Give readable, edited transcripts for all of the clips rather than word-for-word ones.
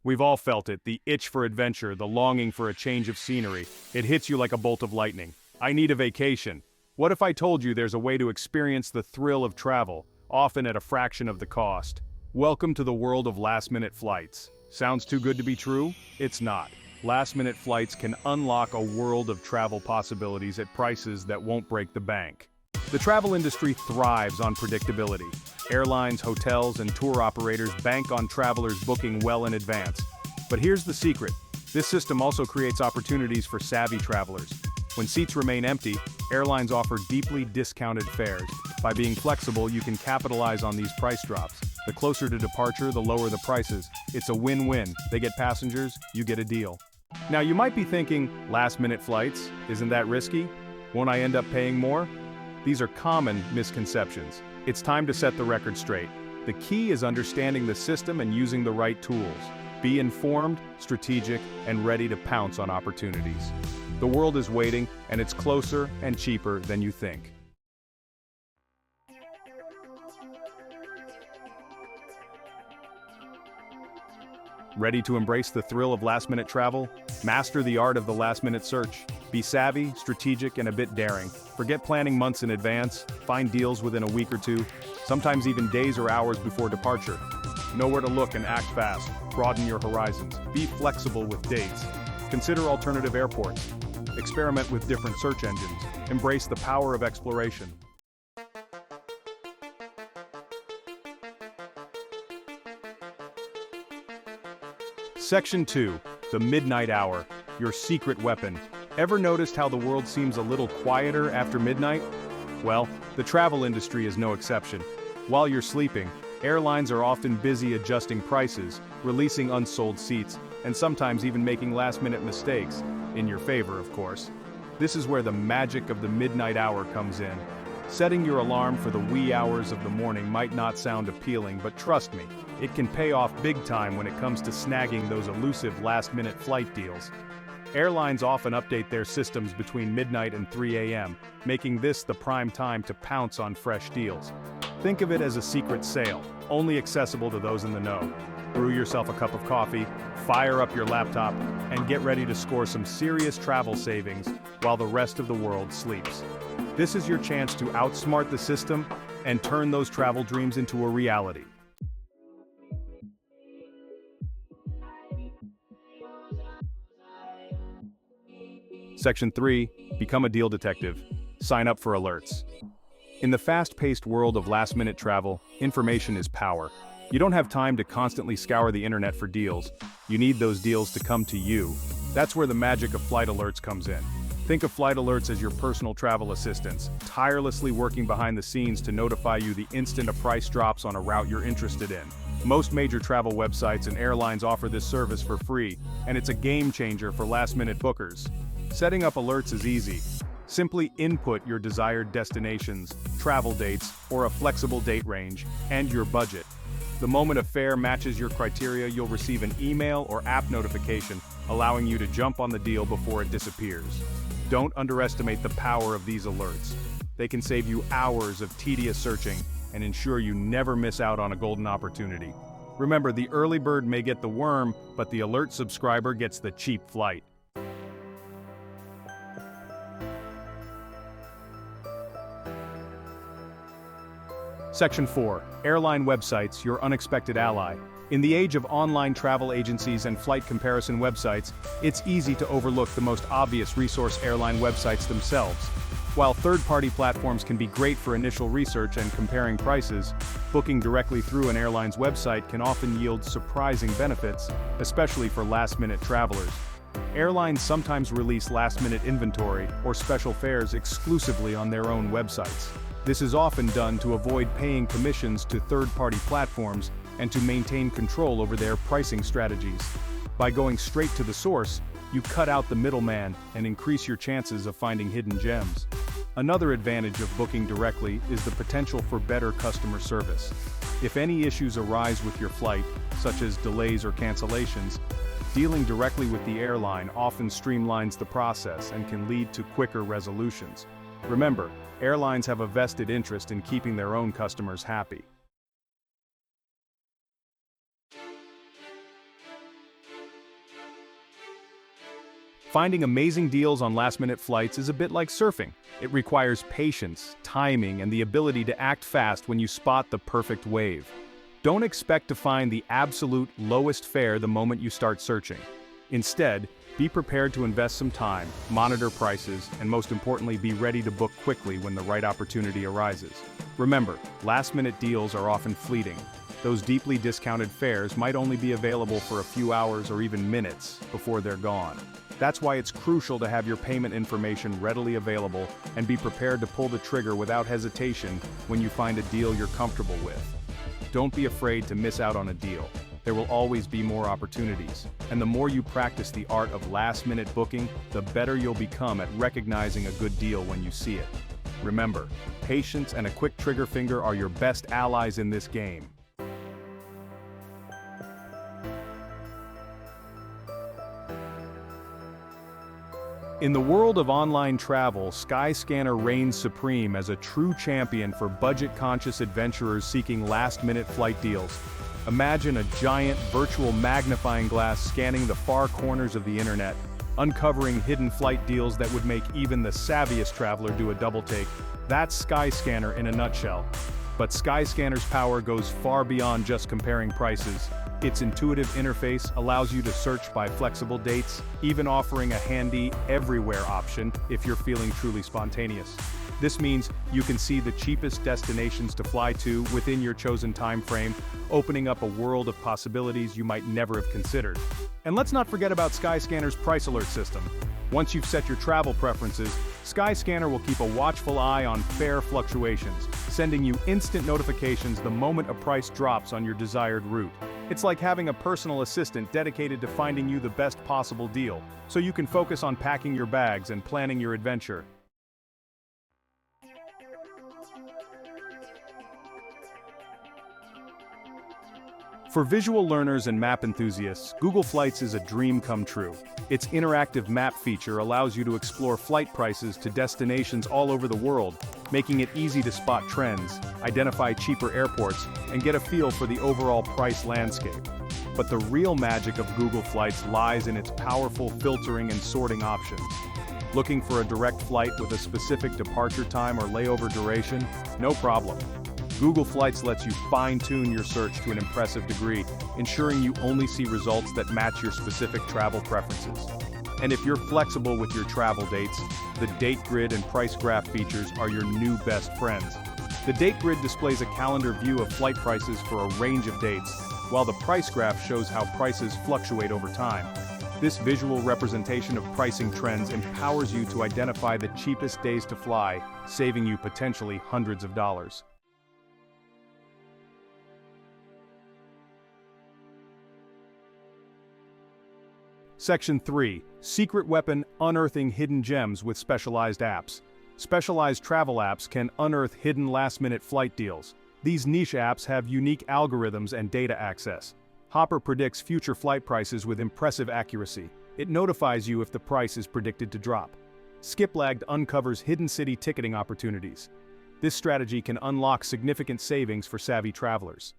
We've all felt it, the itch for adventure, the longing for a change of scenery. It hits you like a bolt of lightning. I need a vacation. What if I told you there's a way to experience the thrill of travel, often at a fraction of the cost? Welcome to the world of last-minute flights. Sounds too good to be true? It's not. Last-minute flights can unlock a world of travel possibilities at prices that won't break the bank. The travel industry thrives on predictability. Airlines, hotels, and tour operators bank on travelers booking well in advance. But here's the secret. This system also creates opportunities for savvy travelers. When seats remain empty, airlines offer deeply discounted fares. By being flexible, you can capitalize on these price drops. The closer to departure, the lower the prices. It's a win-win. They get passengers, you get a deal. Now you might be thinking, last-minute flights, isn't that risky? Won't I end up paying more? These are common misconceptions. It's time to set the record straight. The key is understanding the system and using the right tools. Be informed, strategic, and ready to pounce on opportunities. The world is waiting, and it's closer and cheaper than you think. Ready to embrace the thrill of last-minute travel? Master the art of the last-minute search. Be savvy, strategic, and a bit daring. Forget planning months in advance. Find deals within a week or two, sometimes even days or hours before departure. Know where to look and act fast. Broaden your horizons. Be flexible with dates. Consider alternative airports. Experiment with different search engines. Embrace the power of exploration. Section 2. The Midnight Hour. Your secret weapon. Ever noticed how the world seems a little quieter after midnight? Well, the travel industry is no exception. While you're sleeping, airlines are often busy adjusting prices, releasing unsold seats, and sometimes even making last-minute mistakes, in your favor, of course. This is where the magic of the midnight hour comes in. Setting your alarm for the wee hours of the morning might not sound appealing, but trust me, it can pay off big time when it comes to snagging those elusive last-minute flight deals. Airlines often update their systems between midnight and 3 a.m., making this the prime time to pounce on fresh deals. Think of it as a secret sale, only accessible to those in the know. Brew yourself a cup of coffee, fire up your laptop, and get ready to score some serious travel savings while the rest of the world sleeps. This is your chance to outsmart the system and turn those travel dreams into a reality. Section 3. Become a deal detective. Sign up for alerts. In the fast-paced world of last-minute travel, information is power. You don't have time to constantly scour the internet for deals. You need those deals to come to you. That's where the magic of flight alerts comes in. Think of flight alerts as your personal travel assistants, tirelessly working behind the scenes to notify you the instant a price drops on a route you're interested in. Most major travel websites and airlines offer this service for free, and it's a game changer for last-minute bookers. Setting up alerts is easy. Simply input your desired destinations, travel dates, or a flexible date range, and your budget. The moment a fare matches your criteria, you'll receive an email or app notification allowing you to jump on the deal before it disappears. Don't underestimate the power of these alerts. They can save you hours of tedious searching and ensure you never miss out on a golden opportunity. Remember, the early bird may get the worm, but the alert subscriber gets the cheap flight. Section 4. Airline websites, your unexpected ally. In the age of online travel agencies and flight comparison websites, it's easy to overlook the most obvious resource airline websites themselves. While third-party platforms can be great for initial research and comparing prices, booking directly through an airline's website can often yield surprising benefits, especially for last-minute travelers. Airlines sometimes release last-minute inventory or special fares exclusively on their own websites. This is often done to avoid paying commissions to third-party platforms and to maintain control over their pricing strategies. By going straight to the source, you cut out the middleman and increase your chances of finding hidden gems. Another advantage of booking directly is the potential for better customer service. If any issues arise with your flight, such as delays or cancellations, dealing directly with the airline often streamlines the process and can lead to quicker resolutions. Remember, airlines have a vested interest in keeping their own customers happy. Finding amazing deals on last-minute flights is a bit like surfing. It requires patience, timing, and the ability to act fast when you spot the perfect wave. Don't expect to find the absolute lowest fare the moment you start searching. Instead, be prepared to invest some time, monitor prices, and most importantly, be ready to book quickly when the right opportunity arises. Remember, last-minute deals are often fleeting. Those deeply discounted fares might only be available for a few hours or even minutes before they're gone. That's why it's crucial to have your payment information readily available and be prepared to pull the trigger without hesitation when you find a deal you're comfortable with. Don't be afraid to miss out on a deal. There will always be more opportunities, and the more you practice the art of last-minute booking, the better you'll become at recognizing a good deal when you see it. Remember, patience and a quick trigger finger are your best allies in this game. In the world of online travel, Skyscanner reigns supreme as a true champion for budget-conscious adventurers seeking last-minute flight deals. Imagine a giant virtual magnifying glass scanning the far corners of the internet, uncovering hidden flight deals that would make even the savviest traveler do a double-take. That's Skyscanner in a nutshell. But Skyscanner's power goes far beyond just comparing prices. Its intuitive interface allows you to search by flexible dates, even offering a handy everywhere option if you're feeling truly spontaneous. This means you can see the cheapest destinations to fly to within your chosen time frame, opening up a world of possibilities you might never have considered. And let's not forget about Skyscanner's price alert system. Once you've set your travel preferences, Skyscanner will keep a watchful eye on fare fluctuations, sending you instant notifications the moment a price drops on your desired route. It's like having a personal assistant dedicated to finding you the best possible deal, so you can focus on packing your bags and planning your adventure. For visual learners and map enthusiasts, Google Flights is a dream come true. Its interactive map feature allows you to explore flight prices to destinations all over the world, making it easy to spot trends, identify cheaper airports, and get a feel for the overall price landscape. But the real magic of Google Flights lies in its powerful filtering and sorting options. Looking for a direct flight with a specific departure time or layover duration? No problem. Google Flights lets you fine-tune your search to an impressive degree, ensuring you only see results that match your specific travel preferences. And if you're flexible with your travel dates, the date grid and price graph features are your new best friends. The date grid displays a calendar view of flight prices for a range of dates, while the price graph shows how prices fluctuate over time. This visual representation of pricing trends empowers you to identify the cheapest days to fly, saving you potentially hundreds of dollars. Section 3. Secret Weapon: Unearthing Hidden Gems with Specialized Apps. Specialized travel apps can unearth hidden last-minute flight deals. These niche apps have unique algorithms and data access. Hopper predicts future flight prices with impressive accuracy. It notifies you if the price is predicted to drop. Skiplagged uncovers hidden city ticketing opportunities. This strategy can unlock significant savings for savvy travelers.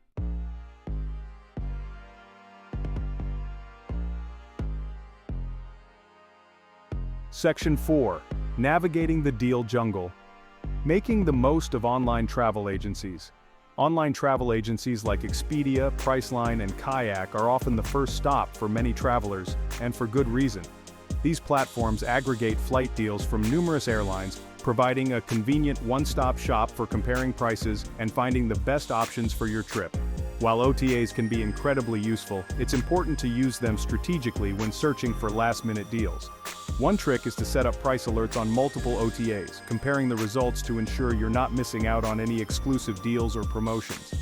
Section 4. Navigating the Deal Jungle. Making the most of online travel agencies. Online travel agencies like Expedia, Priceline, and Kayak are often the first stop for many travelers, and for good reason. These platforms aggregate flight deals from numerous airlines, providing a convenient one-stop shop for comparing prices and finding the best options for your trip. While OTAs can be incredibly useful, it's important to use them strategically when searching for last-minute deals. One trick is to set up price alerts on multiple OTAs, comparing the results to ensure you're not missing out on any exclusive deals or promotions.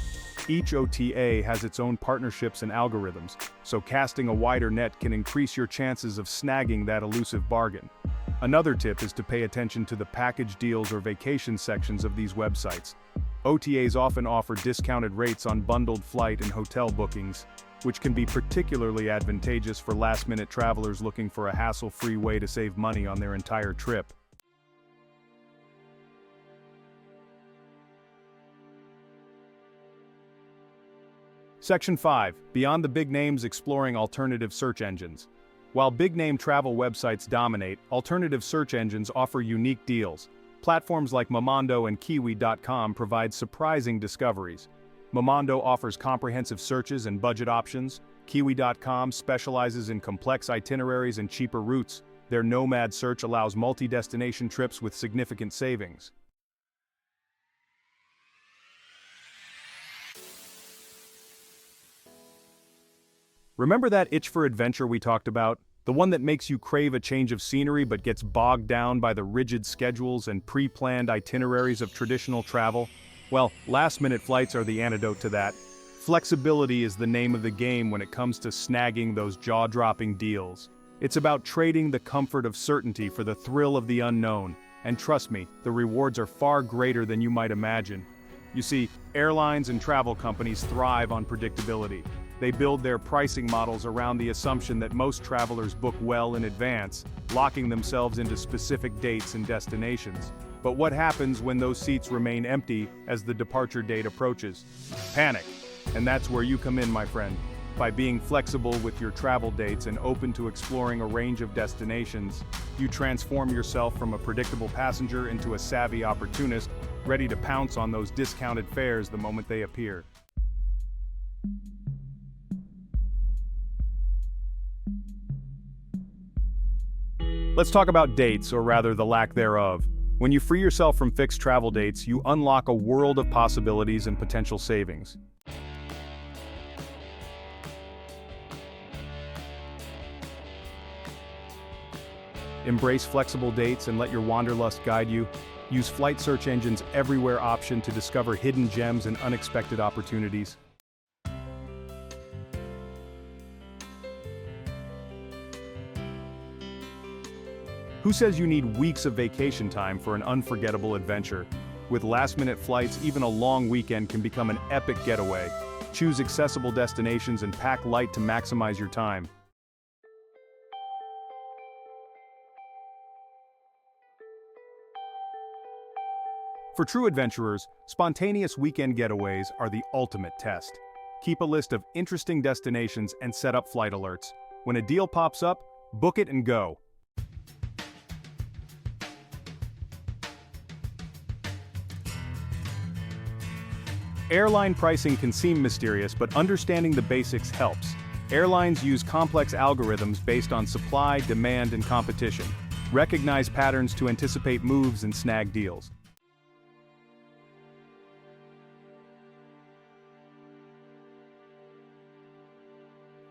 Each OTA has its own partnerships and algorithms, so casting a wider net can increase your chances of snagging that elusive bargain. Another tip is to pay attention to the package deals or vacation sections of these websites. OTAs often offer discounted rates on bundled flight and hotel bookings, which can be particularly advantageous for last-minute travelers looking for a hassle-free way to save money on their entire trip. Section 5. Beyond the big names: exploring alternative search engines. While big-name travel websites dominate, alternative search engines offer unique deals. Platforms like Momondo and Kiwi.com provide surprising discoveries. Momondo offers comprehensive searches and budget options. Kiwi.com specializes in complex itineraries and cheaper routes. Their nomad search allows multi-destination trips with significant savings. Remember that itch for adventure we talked about? The one that makes you crave a change of scenery but gets bogged down by the rigid schedules and pre-planned itineraries of traditional travel? Well, last-minute flights are the antidote to that. Flexibility is the name of the game when it comes to snagging those jaw-dropping deals. It's about trading the comfort of certainty for the thrill of the unknown. And trust me, the rewards are far greater than you might imagine. You see, airlines and travel companies thrive on predictability. They build their pricing models around the assumption that most travelers book well in advance, locking themselves into specific dates and destinations. But what happens when those seats remain empty as the departure date approaches? Panic. And that's where you come in, my friend. By being flexible with your travel dates and open to exploring a range of destinations, you transform yourself from a predictable passenger into a savvy opportunist, ready to pounce on those discounted fares the moment they appear. Let's talk about dates, or rather the lack thereof. When you free yourself from fixed travel dates, you unlock a world of possibilities and potential savings. Embrace flexible dates and let your wanderlust guide you. Use flight search engines everywhere option to discover hidden gems and unexpected opportunities. Who says you need weeks of vacation time for an unforgettable adventure? With last-minute flights, even a long weekend can become an epic getaway. Choose accessible destinations and pack light to maximize your time. For true adventurers, spontaneous weekend getaways are the ultimate test. Keep a list of interesting destinations and set up flight alerts. When a deal pops up, book it and go. Airline pricing can seem mysterious, but understanding the basics helps. Airlines use complex algorithms based on supply, demand, and competition. Recognize patterns to anticipate moves and snag deals.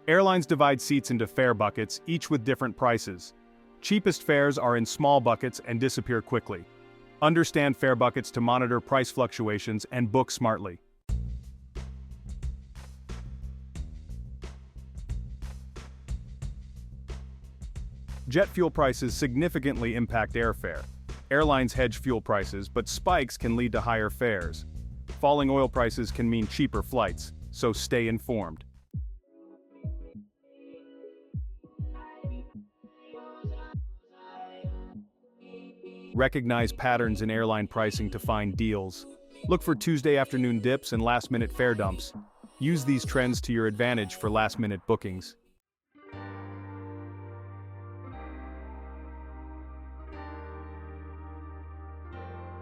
Airlines divide seats into fare buckets, each with different prices. Cheapest fares are in small buckets and disappear quickly. Understand fare buckets to monitor price fluctuations and book smartly. Jet fuel prices significantly impact airfare. Airlines hedge fuel prices, but spikes can lead to higher fares. Falling oil prices can mean cheaper flights, so stay informed. Recognize patterns in airline pricing to find deals. Look for Tuesday afternoon dips and last-minute fare dumps. Use these trends to your advantage for last-minute bookings.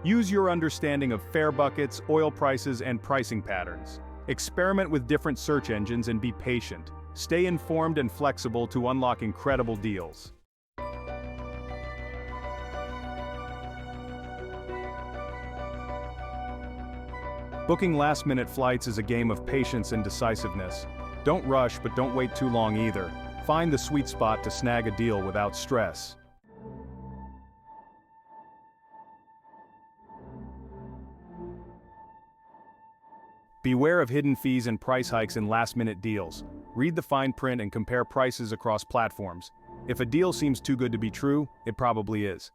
Use your understanding of fare buckets, oil prices, and pricing patterns. Experiment with different search engines and be patient. Stay informed and flexible to unlock incredible deals. Booking last-minute flights is a game of patience and decisiveness. Don't rush, but don't wait too long either. Find the sweet spot to snag a deal without stress. Beware of hidden fees and price hikes in last-minute deals. Read the fine print and compare prices across platforms. If a deal seems too good to be true, it probably is.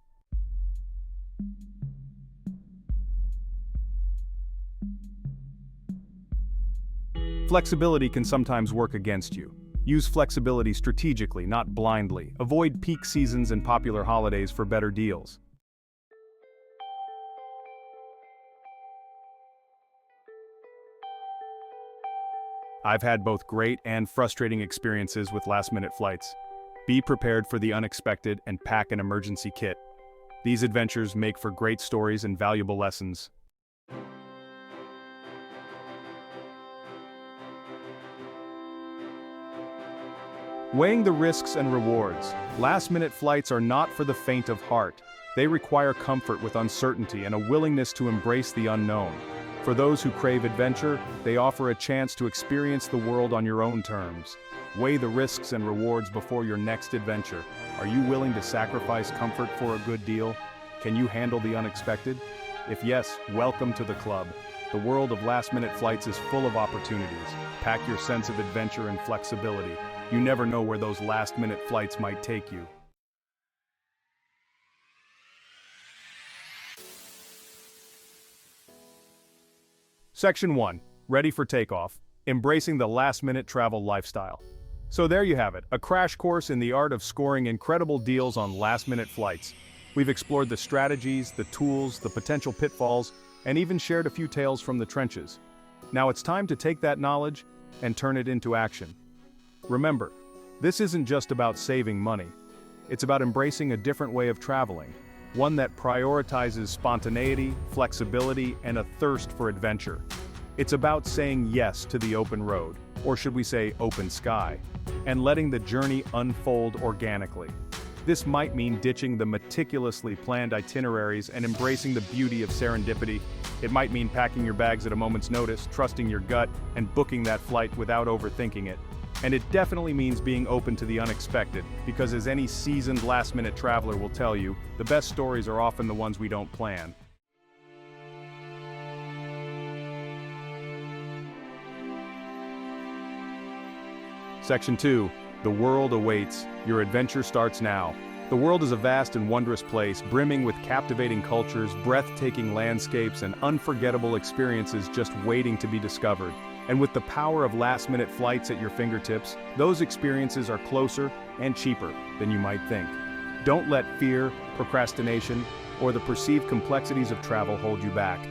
Flexibility can sometimes work against you. Use flexibility strategically, not blindly. Avoid peak seasons and popular holidays for better deals. I've had both great and frustrating experiences with last-minute flights. Be prepared for the unexpected and pack an emergency kit. These adventures make for great stories and valuable lessons. Weighing the risks and rewards. Last-minute flights are not for the faint of heart. They require comfort with uncertainty and a willingness to embrace the unknown. For those who crave adventure, they offer a chance to experience the world on your own terms. Weigh the risks and rewards before your next adventure. Are you willing to sacrifice comfort for a good deal? Can you handle the unexpected? If yes, welcome to the club. The world of last-minute flights is full of opportunities. Pack your sense of adventure and flexibility. You never know where those last-minute flights might take you. Section 1. Ready for takeoff. Embracing the last-minute travel lifestyle. So there you have it, a crash course in the art of scoring incredible deals on last-minute flights. We've explored the strategies, the tools, the potential pitfalls, and even shared a few tales from the trenches. Now it's time to take that knowledge and turn it into action. Remember, this isn't just about saving money. It's about embracing a different way of traveling, one that prioritizes spontaneity, flexibility, and a thirst for adventure. It's about saying yes to the open road, or should we say open sky, and letting the journey unfold organically. This might mean ditching the meticulously planned itineraries and embracing the beauty of serendipity. It might mean packing your bags at a moment's notice, trusting your gut, and booking that flight without overthinking it. And it definitely means being open to the unexpected, because as any seasoned last-minute traveler will tell you, the best stories are often the ones we don't plan. Section 2. The world awaits. Your adventure starts now. The world is a vast and wondrous place, brimming with captivating cultures, breathtaking landscapes, and unforgettable experiences just waiting to be discovered. And with the power of last-minute flights at your fingertips, those experiences are closer and cheaper than you might think. Don't let fear, procrastination, or the perceived complexities of travel hold you back.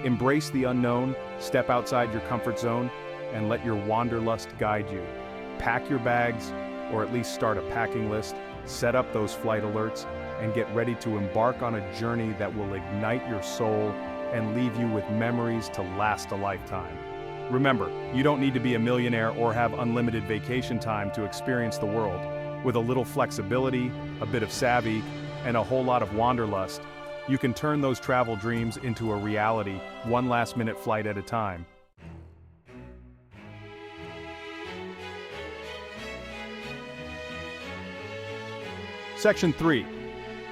Embrace the unknown, step outside your comfort zone, and let your wanderlust guide you. Pack your bags, or at least start a packing list, set up those flight alerts, and get ready to embark on a journey that will ignite your soul and leave you with memories to last a lifetime. Remember, you don't need to be a millionaire or have unlimited vacation time to experience the world. With a little flexibility, a bit of savvy, and a whole lot of wanderlust, you can turn those travel dreams into a reality, one last-minute flight at a time. Section 3.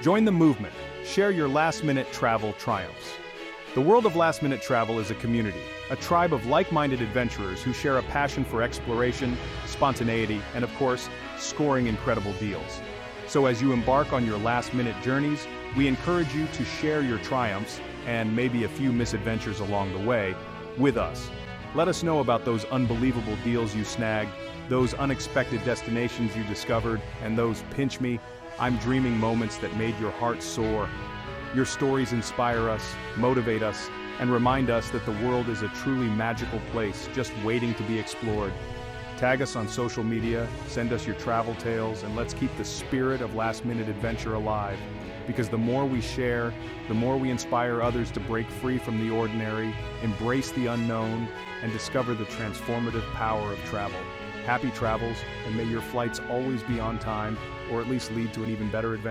Join the movement. Share your last-minute travel triumphs. The world of last-minute travel is a community, a tribe of like-minded adventurers who share a passion for exploration, spontaneity, and of course, scoring incredible deals. So as you embark on your last-minute journeys, we encourage you to share your triumphs, and maybe a few misadventures along the way, with us. Let us know about those unbelievable deals you snagged, those unexpected destinations you discovered, and those pinch me, I'm dreaming moments that made your heart soar. Your stories inspire us, motivate us, and remind us that the world is a truly magical place just waiting to be explored. Tag us on social media, send us your travel tales, and let's keep the spirit of last-minute adventure alive. Because the more we share, the more we inspire others to break free from the ordinary, embrace the unknown, and discover the transformative power of travel. Happy travels, and may your flights always be on time, or at least lead to an even better adventure.